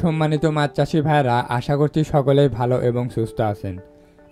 সম্মানিত মাছ চাষি ভাইরা, আশা করছি সকলেই ভালো এবং সুস্থ আছেন।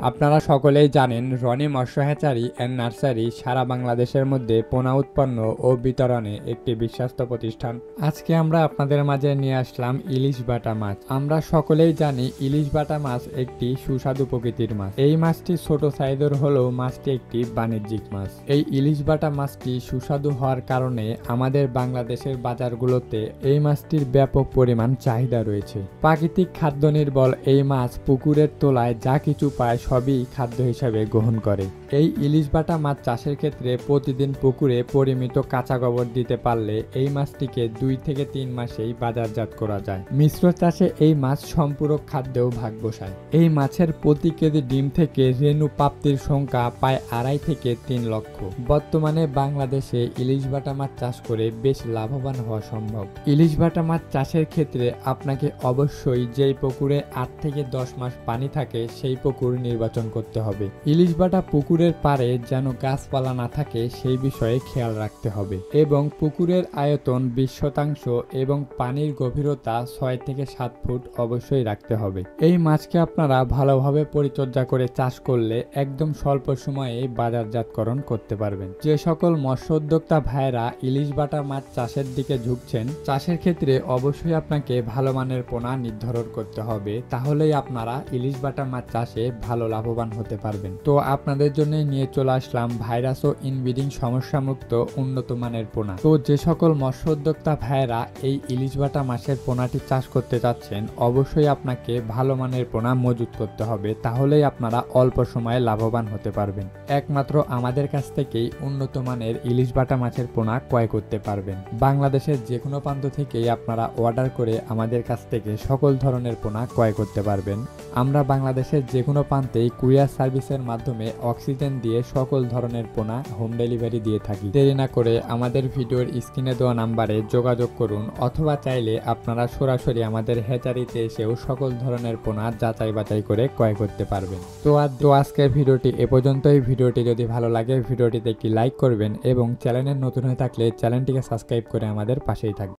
আপনারা সকলেই জানেন রনি মৎস্য হ্যাচারি অ্যান্ড নার্সারি সারা বাংলাদেশের মধ্যে পোনা উৎপন্ন ও বিতরণে একটি বিশ্বস্ত প্রতিষ্ঠান। আজকে আমরা আপনাদের মাঝে নিয়ে আসলাম ইলিশ বাটা মাছ। আমরা সকলেই জানি ইলিশ বাটা মাছ একটি সুস্বাদু প্রকৃতির মাছ। এই মাছটি ছোট সাইজের হলেও মাছটি একটি বাণিজ্যিক মাছ। এই ইলিশ বাটা মাছটি সুস্বাদু হওয়ার কারণে আমাদের বাংলাদেশের বাজারগুলোতে এই মাছটির ব্যাপক পরিমাণ চাহিদা রয়েছে। প্রাকৃতিক খাদ্য নির্ভর এই মাছ পুকুরের তলায় যা কিছু পায় সবই খাদ্য হিসাবে গ্রহণ করে। এই ইলিশ বাটা মাছ চাষের ক্ষেত্রে প্রতিদিন পুকুরে পরিমিত কাঁচা গোবর দিতে পারলে এই মাছটিকে 2 থেকে 3 মাসেই বাজারজাত করা যায়। মিশ্র চাষে এই মাছ সম্পূরক খাদ্যেও ভাগ বসায়। এই মাছের প্রতি কেজি ডিম থেকে রেণু প্রাপ্তির সংখ্যা প্রায় 2.5 থেকে 3 লক্ষ। বর্তমানে বাংলাদেশে ইলিশ বাটা মাছ চাষ করে বেশ লাভবান হওয়া সম্ভব। ইলিশ বাটা মাছ চাষের ক্ষেত্রে আপনাকে অবশ্যই যেই পুকুরে 8 থেকে 10 মাস পানি থাকে সেই পুকুর নির্বাচন করতে হবে। ইলিশ বাটা পুকুরের পাড়ে যেন গাছপালা না থাকে সেই বিষয়ে খেয়াল রাখতে হবে এবং পুকুরের আয়তন 20 শতাংশ এবং পানির গভীরতা 6 থেকে 7 ফুট অবশ্যই রাখতে হবে। এই মাছকে আপনারা ভালোভাবে পরিচর্যা করে চাষ করলে একদম স্বল্প সময়ে বাজারজাতকরণ করতে পারবেন। যে সকল মৎস্য উদ্যোক্তা ভাইরা ইলিশ বাটা মাছ চাষের দিকে ঝুঁকছেন, চাষের ক্ষেত্রে অবশ্যই আপনাকে ভালো মানের পোনা নির্ধারণ করতে হবে, তাহলেই আপনারা ইলিশ বাটা মাছ চাষে ভালো লাভবান হতে পারবেন। তো আপনাদের জন্য নিয়ে চলে আসলাম ভাইরাস ও ইনব্রিডিং সমস্যামুক্ত উন্নত মানের পোনা। তো যে সকল মৎস্য উদ্যোক্তা ভাইরা এই ইলিশ বাটা মাছের পোনাটি চাষ করতে চাচ্ছেন, অবশ্যই আপনাকে ভালো মানের পোনা মজুত করতে হবে, তাহলেই আপনারা অল্প সময়ে লাভবান হতে পারবেন। একমাত্র আমাদের কাছ থেকেই উন্নত মানের ইলিশ বাটা মাছের পোনা ক্রয় করতে পারবেন। বাংলাদেশের যে কোনো প্রান্ত থেকেই আপনারা অর্ডার করে আমাদের কাছ থেকে সকল ধরনের পোনা ক্রয় করতে পারবেন। আমরা বাংলাদেশের যে কোনো প্রান্তেই কুরিয়ার সার্ভিসের মাধ্যমে অক্সিজেন দিয়ে সকল ধরনের পোনা হোম ডেলিভারি দিয়ে থাকি। দেরি না করে আমাদের ভিডিওর স্ক্রিনে দেওয়া নাম্বারে যোগাযোগ করুন, অথবা চাইলে আপনারা সরাসরি আমাদের হ্যাচারিতে এসেও সকল ধরনের পোনা যাচাই বাছাই করে ক্রয় করতে পারবেন। তো আজকের ভিডিওটি এ পর্যন্তই। ভিডিওটি যদি ভালো লাগে ভিডিওটিতে একটি লাইক করবেন এবং চ্যানেলে নতুন হয়ে থাকলে চ্যানেলটিকে সাবস্ক্রাইব করে আমাদের পাশেই থাকবেন।